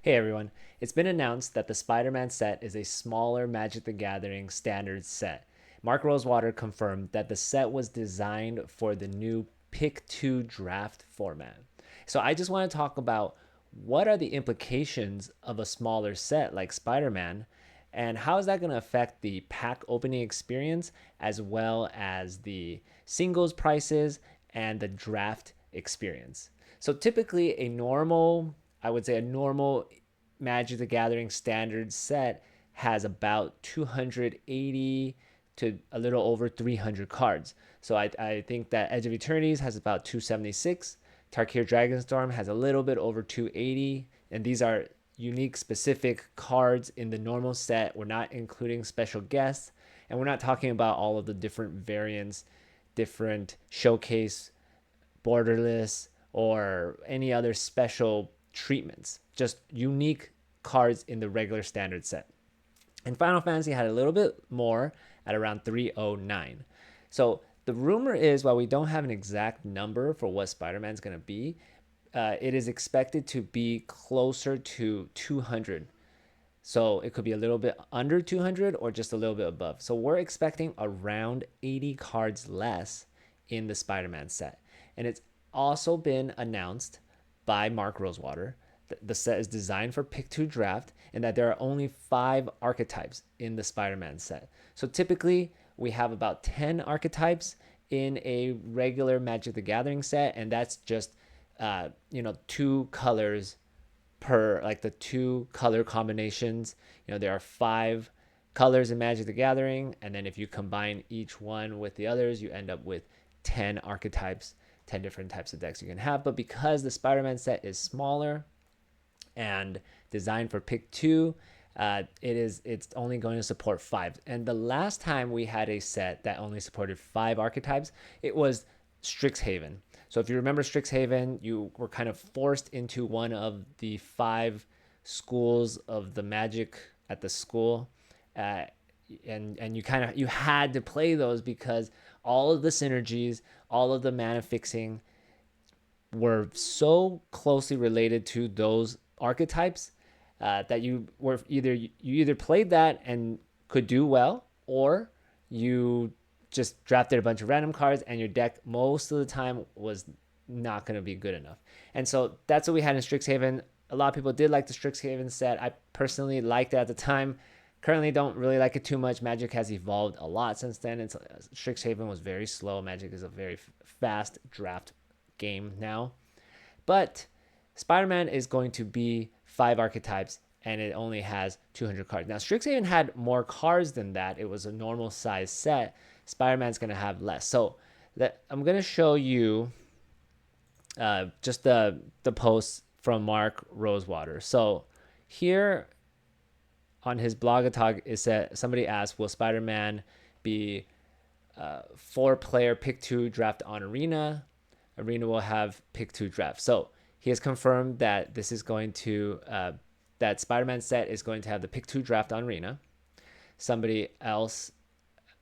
Hey everyone, it's been announced that the Spider-Man set is a smaller Magic the Gathering standard set. Mark Rosewater confirmed that the set was designed for the new Pick 2 draft format. So I just want to talk about what are the implications of a smaller set like Spider-Man and how is that going to affect the pack opening experience as well as the singles prices and the draft experience. So typically I would say a normal Magic the Gathering standard set has about 280 to a little over 300 cards. So I think that Edge of Eternities has about 276. Tarkir Dragonstorm has a little bit over 280. And these are unique, specific cards in the normal set. We're not including special guests. And we're not talking about all of the different variants, different showcase, borderless, or any other special treatments. Just unique cards in the regular standard set. And Final Fantasy had a little bit more at around 309. So the rumor is, while we don't have an exact number for what Spider-Man's going to be, it is expected to be closer to 200. So it could be a little bit under 200 or just a little bit above. So we're expecting around 80 cards less in the Spider-Man set. And it's also been announced by Mark Rosewater that the set is designed for pick 2 draft and that there are only 5 archetypes in the Spider-Man set. So typically we have about 10 archetypes in a regular Magic the Gathering set, and that's just 2 colors per, like the 2 color combinations. There are 5 colors in Magic the Gathering, and then if you combine each one with the others, you end up with 10 archetypes, 10 different types of decks you can have. But because the Spider-Man set is smaller and designed for pick 2, it's only going to support 5. And the last time we had a set that only supported 5 archetypes, it was Strixhaven. So if you remember Strixhaven, you were kind of forced into one of the 5 schools of the Magic at the school, and you had to play those because all of the synergies, all of the mana fixing were so closely related to those archetypes that you either played that and could do well, or you just drafted a bunch of random cards and your deck most of the time was not going to be good enough. And so that's what we had in Strixhaven. A lot of people did like the Strixhaven set. I personally liked it at the time. Currently don't really like it too much. Magic has evolved a lot since then. Strixhaven was very slow. Magic is a very fast draft game now. But Spider-Man is going to be 5 archetypes and it only has 200 cards. Now, Strixhaven had more cards than that. It was a normal size set. Spider-Man's going to have less. So I'm going to show you just the post from Mark Rosewater. So here on his blog talk, it said somebody asked, will Spider-Man be 4-player pick 2 draft on Arena? Arena will have pick 2 draft. So he has confirmed that this is going to that Spider-Man set is going to have the pick 2 draft on Arena. Somebody else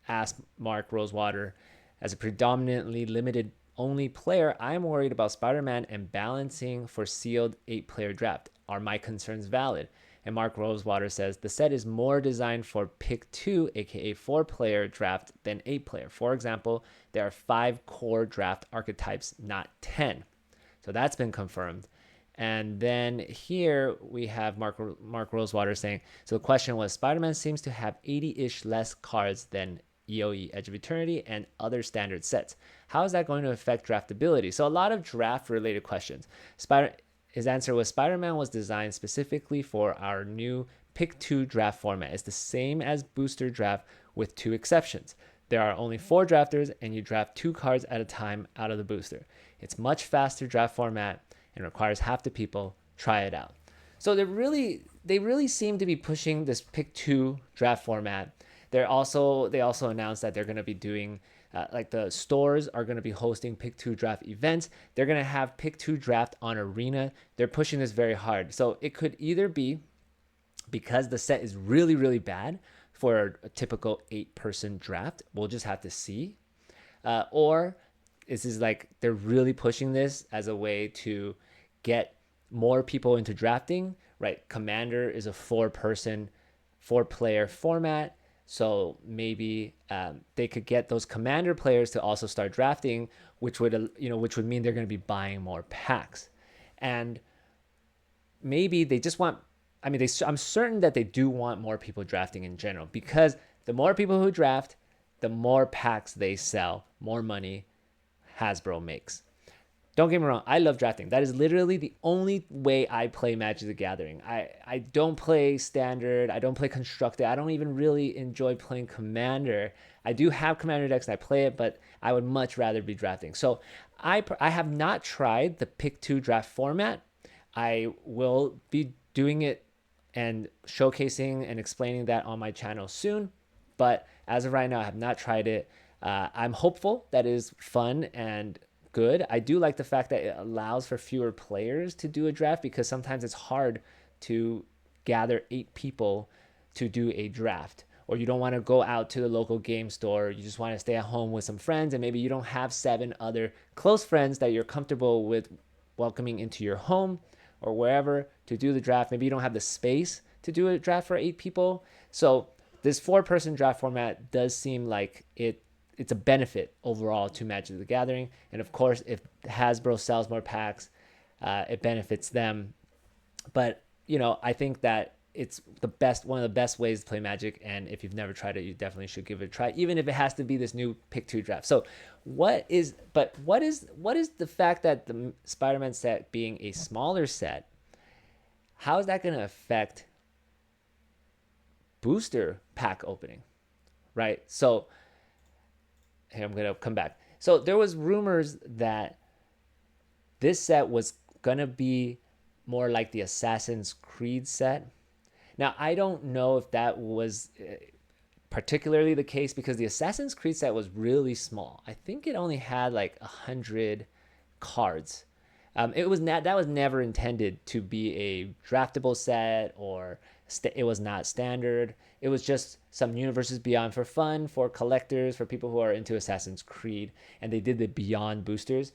asked Mark Rosewater, as a predominantly limited only player, I'm worried about Spider-Man and balancing for sealed 8-player draft. Are my concerns valid? And Mark Rosewater says the set is more designed for pick 2, aka 4-player draft, than 8-player. For example, there are 5 core draft archetypes, not 10. So that's been confirmed. And then here we have Mark Rosewater saying, so the question was, Spider-Man seems to have 80-ish less cards than EOE, Edge of Eternity, and other standard sets. How is that going to affect draftability? So a lot of draft-related questions. His answer was, Spider-Man was designed specifically for our new pick 2 draft format. It's the same as booster draft with 2 exceptions. There are only 4 drafters and you draft 2 cards at a time out of the booster. It's much faster draft format and requires half the people. Try it out. So they really seem to be pushing this pick 2 draft format. They also announced that they're going to be doing like the stores are going to be hosting pick 2 draft events. They're going to have pick 2 draft on Arena. They're pushing this very hard. So it could either be because the set is really, really bad for a typical 8-person draft. We'll just have to see. Or this is like they're really pushing this as a way to get more people into drafting, right? Commander is a 4-player format. So maybe they could get those commander players to also start drafting, which would mean they're going to be buying more packs. And maybe they just want, I'm certain that they do want more people drafting in general, because the more people who draft, the more packs they sell, more money Hasbro makes. Don't get me wrong, I love drafting. That is literally the only way I play Magic the Gathering. I don't play Standard. I don't play Constructed. I don't even really enjoy playing Commander. I do have Commander decks and I play it, but I would much rather be drafting. So I have not tried the Pick 2 draft format. I will be doing it and showcasing and explaining that on my channel soon. But as of right now, I have not tried it. I'm hopeful that it is fun and good. I do like the fact that it allows for fewer players to do a draft, because sometimes it's hard to gather 8 people to do a draft, or you don't want to go out to the local game store. You just want to stay at home with some friends, and maybe you don't have 7 other close friends that you're comfortable with welcoming into your home or wherever to do the draft. Maybe you don't have the space to do a draft for 8 people. So this 4-person draft format does seem like it's a benefit overall to Magic the Gathering. And of course, if Hasbro sells more packs, it benefits them. But I think that it's one of the best ways to play Magic. And if you've never tried it, you definitely should give it a try, even if it has to be this new Pick 2 draft. So what is the fact that the Spider-Man set being a smaller set, how is that going to affect booster pack opening, right? So here, I'm going to come back. So there was rumors that this set was going to be more like the Assassin's Creed set. Now, I don't know if that was particularly the case, because the Assassin's Creed set was really small. I think it only had like 100 cards. That was never intended to be a draftable set, or it was not standard. It was just some Universes Beyond for fun, for collectors, for people who are into Assassin's Creed, and they did the Beyond boosters.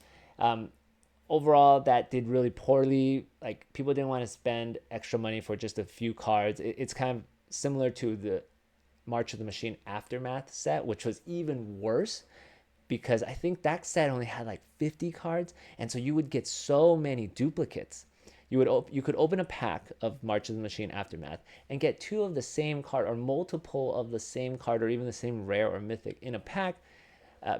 Overall, that did really poorly. Like, people didn't want to spend extra money for just a few cards. It's kind of similar to the March of the Machine Aftermath set, which was even worse, because I think that set only had like 50 cards, and so you would get so many duplicates. You could open a pack of March of the Machine Aftermath and get 2 of the same card, or multiple of the same card, or even the same rare or mythic in a pack,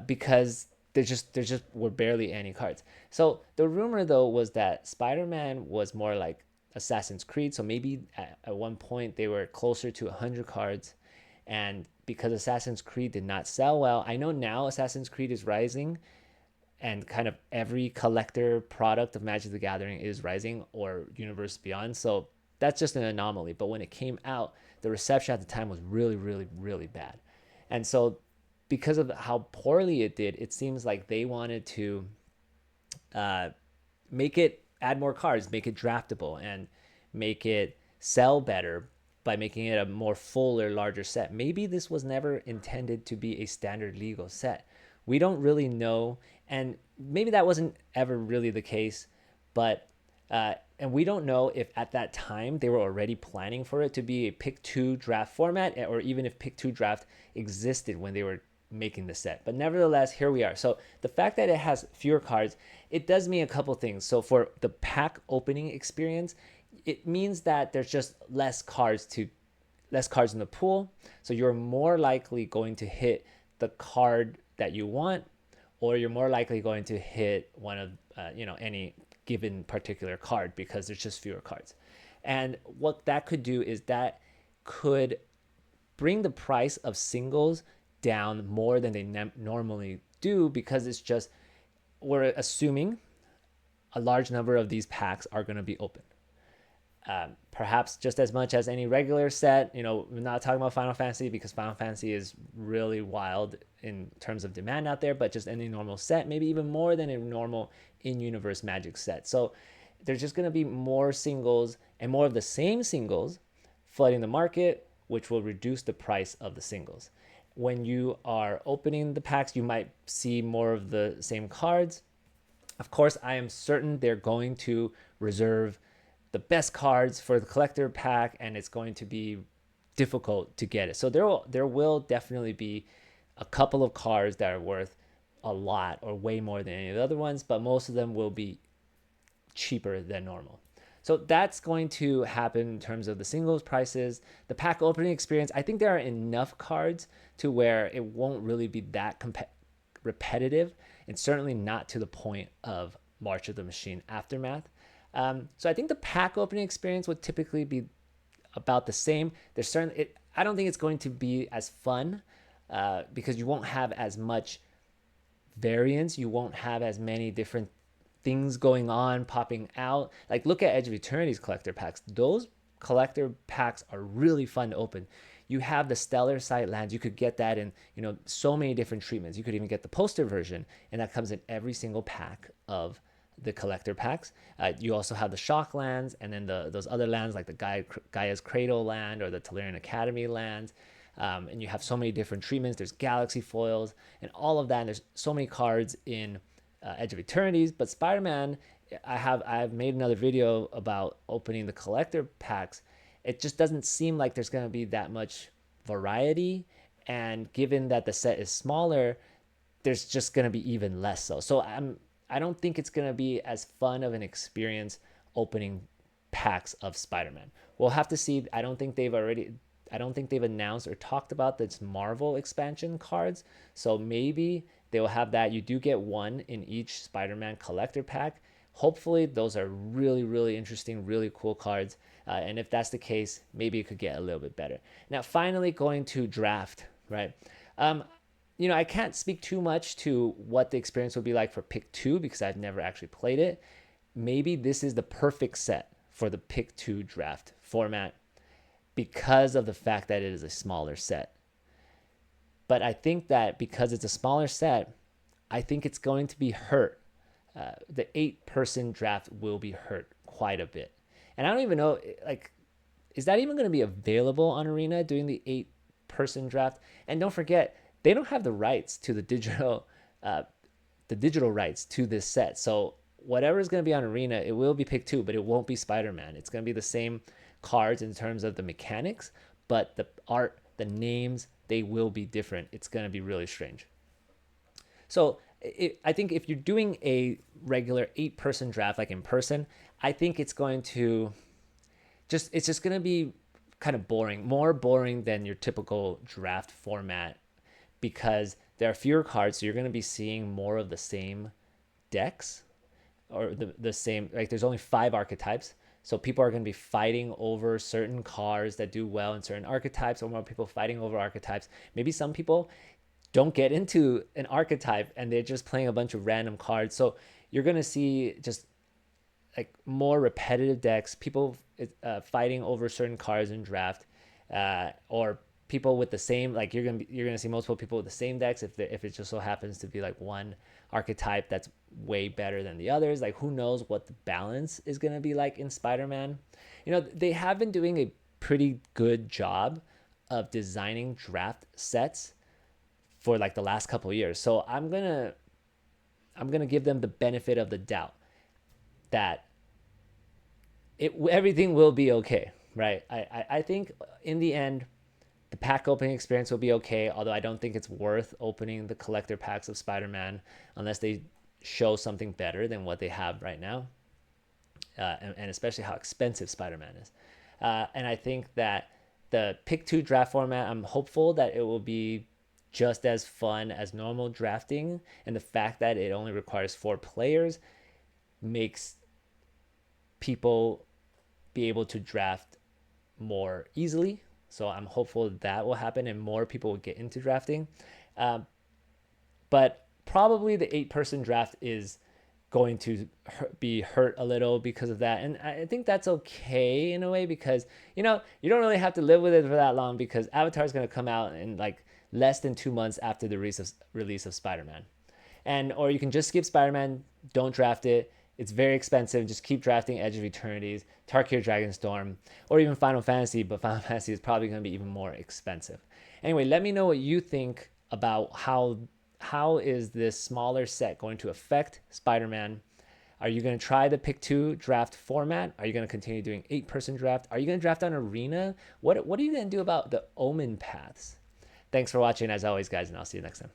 because there just were barely any cards. So the rumor, though, was that Spider-Man was more like Assassin's Creed. So maybe at one point they were closer to 100 cards, and because Assassin's Creed did not sell well, I know now Assassin's Creed is rising, and kind of every collector product of Magic the Gathering is rising, or Universe Beyond. So that's just an anomaly. But when it came out, the reception at the time was really, really, really bad. And so because of how poorly it did, it seems like they wanted to add more cards, make it draftable, and make it sell better by making it a more full or larger set. Maybe this was never intended to be a standard legal set. We don't really know, and maybe that wasn't ever really the case, but and we don't know if at that time they were already planning for it to be a Pick 2 draft format, or even if Pick 2 draft existed when they were making the set. But nevertheless, here we are. So the fact that it has fewer cards, it does mean a couple things. So for the pack opening experience, it means that there's just less cards in the pool. So you're more likely going to hit the card that you want, or you're more likely going to hit one of any given particular card, because there's just fewer cards. And what that could do is that could bring the price of singles down more than they normally do, because it's just, we're assuming a large number of these packs are going to be open. Perhaps just as much as any regular set. We're not talking about Final Fantasy, because Final Fantasy is really wild in terms of demand out there, but just any normal set, maybe even more than a normal in-universe Magic set. So there's just going to be more singles, and more of the same singles flooding the market, which will reduce the price of the singles. When you are opening the packs, you might see more of the same cards. Of course, I am certain they're going to reserve the best cards for the collector pack, and it's going to be difficult to get it. So there will definitely be a couple of cards that are worth a lot or way more than any of the other ones, but most of them will be cheaper than normal. So that's going to happen in terms of the singles prices. The pack opening experience, I think there are enough cards to where it won't really be that repetitive, and certainly not to the point of March of the Machine Aftermath. So I think the pack opening experience would typically be about the same. There's certainly, I don't think it's going to be as fun because you won't have as much variance. You won't have as many different things going on, popping out. Like, look at Edge of Eternity's collector packs. Those collector packs are really fun to open. You have the Stellar Sight lands. You could get that in, so many different treatments. You could even get the poster version, and that comes in every single pack of the collector packs. You also have the Shock lands, and then those other lands like the Gaia's Cradle land or the Tolarian Academy lands. And you have so many different treatments. There's Galaxy foils and all of that. And there's so many cards in Edge of Eternities. But Spider-Man, I've made another video about opening the collector packs. It just doesn't seem like there's going to be that much variety. And given that the set is smaller, there's just going to be even less so. So I don't think it's going to be as fun of an experience opening packs of Spider-Man. We'll have to see. I don't think they've announced or talked about this Marvel expansion cards. So maybe they will have that. You do get one in each Spider-Man collector pack. Hopefully those are really, really interesting, really cool cards. And if that's the case, maybe it could get a little bit better. Now, finally going to draft, right? I can't speak too much to what the experience will be like for Pick 2 because I've never actually played it. Maybe this is the perfect set for the Pick 2 draft format because of the fact that it is a smaller set. But I think that because it's a smaller set, I think it's going to be hurt. The 8-person draft will be hurt quite a bit. And I don't even know, is that even going to be available on Arena doing the 8-person draft? And don't forget, they don't have the rights to the digital rights to this set. So whatever is going to be on Arena, it will be Pick 2, but it won't be Spider-Man. It's going to be the same cards in terms of the mechanics, but the art, the names, they will be different. It's going to be really strange. So I think if you're doing a regular 8-person draft, like in person, I think it's going to it's just going to be kind of boring, more boring than your typical draft format because there are fewer cards. So you're going to be seeing more of the same decks or the same, like there's only 5 archetypes. So people are going to be fighting over certain cards that do well in certain archetypes, or more people fighting over archetypes. Maybe some people don't get into an archetype and they're just playing a bunch of random cards. So you're going to see just like more repetitive decks, people fighting over certain cards in draft, or people with the same, like you're gonna see multiple people with the same decks if it just so happens to be like one archetype that's way better than the others. Like who knows what the balance is gonna be like in Spider-Man. They have been doing a pretty good job of designing draft sets for like the last couple of years. So I'm gonna give them the benefit of the doubt that everything will be okay, right? I think in the end, the pack opening experience will be okay, although I don't think it's worth opening the collector packs of Spider-Man unless they show something better than what they have right now, and especially how expensive Spider-Man is. And I think that the Pick 2 draft format, I'm hopeful that it will be just as fun as normal drafting, and the fact that it only requires 4 players makes people be able to draft more easily. So I'm hopeful that will happen and more people will get into drafting. But probably the 8-person draft is going to be hurt a little because of that. And I think that's okay in a way because, you don't really have to live with it for that long because Avatar is going to come out in like less than 2 months after the release of Spider-Man. Or you can just skip Spider-Man, don't draft it. It's very expensive. Just keep drafting Edge of Eternities, Tarkir Dragonstorm, or even Final Fantasy, but Final Fantasy is probably going to be even more expensive. Anyway, let me know what you think about how is this smaller set going to affect Spider-Man. Are you going to try the pick two draft format? Are you going to continue doing 8-person draft? Are you going to draft on arena? What are you going to do about the omen paths? Thanks for watching as always, guys, and I'll see you next time.